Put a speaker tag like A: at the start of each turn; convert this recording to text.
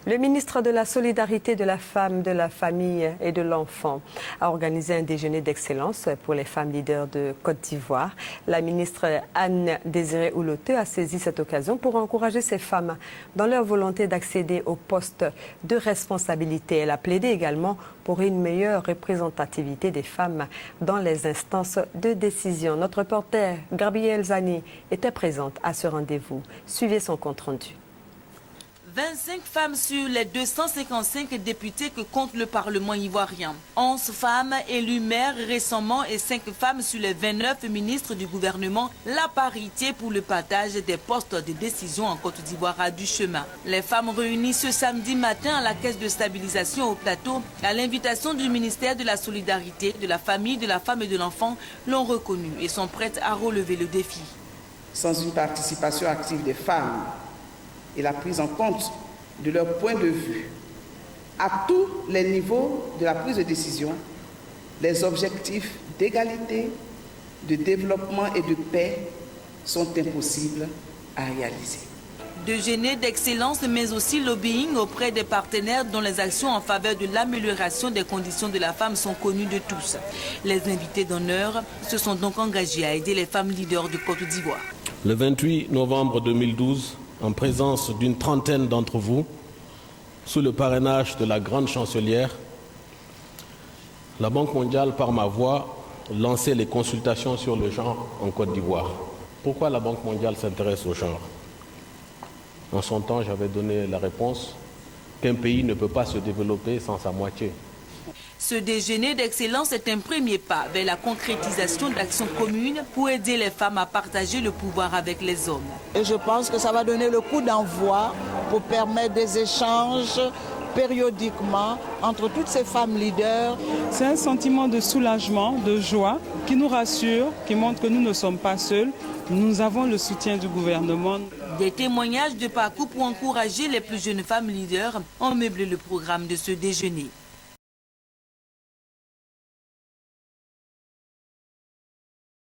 A: Le ministre de la Solidarité, de la Femme, de la Famille et de l'Enfant a organisé un déjeuner d'excellence pour les femmes leaders de Côte d'Ivoire. La ministre Anne-Désirée Ouloteux a saisi cette occasion pour encourager ces femmes dans leur volonté d'accéder aux postes de responsabilité. Elle a plaidé également pour une meilleure représentativité des femmes dans les instances de décision. Notre reporter Gabrielle Zani était présente à ce rendez-vous. Suivez son compte-rendu.
B: 25 femmes sur les 255 députés que compte le Parlement ivoirien. 11 femmes élues maires récemment et 5 femmes sur les 29 ministres du gouvernement. La parité pour le partage des postes de décision en Côte d'Ivoire a du chemin. Les femmes réunies ce samedi matin à la Caisse de stabilisation au plateau, à l'invitation du ministère de la Solidarité, de la Famille, de la Femme et de l'Enfant, l'ont reconnu et sont prêtes à relever le défi.
C: Sans une participation active des femmes et la prise en compte de leur point de vue à tous les niveaux de la prise de décision, les objectifs d'égalité, de développement et de paix sont impossibles à réaliser.
B: Déjeuner d'excellence, mais aussi lobbying auprès des partenaires dont les actions en faveur de l'amélioration des conditions de la femme sont connues de tous. Les invités d'honneur se sont donc engagés à aider les femmes leaders de Côte d'Ivoire.
D: Le 28 novembre 2012, en présence d'une trentaine d'entre vous, sous le parrainage de la grande chancelière, la Banque mondiale, par ma voix, lançait les consultations sur le genre en Côte d'Ivoire. Pourquoi la Banque mondiale s'intéresse au genre? En son temps, j'avais donné la réponse qu'un pays ne peut pas se développer sans sa moitié.
B: Ce déjeuner d'excellence est un premier pas vers la concrétisation d'actions communes pour aider les femmes à partager le pouvoir avec les hommes.
E: Et je pense que ça va donner le coup d'envoi pour permettre des échanges périodiquement entre toutes ces femmes leaders.
F: C'est un sentiment de soulagement, de joie qui nous rassure, qui montre que nous ne sommes pas seuls. Nous avons le soutien du gouvernement.
B: Des témoignages de parcours pour encourager les plus jeunes femmes leaders ont meublé le programme de ce déjeuner.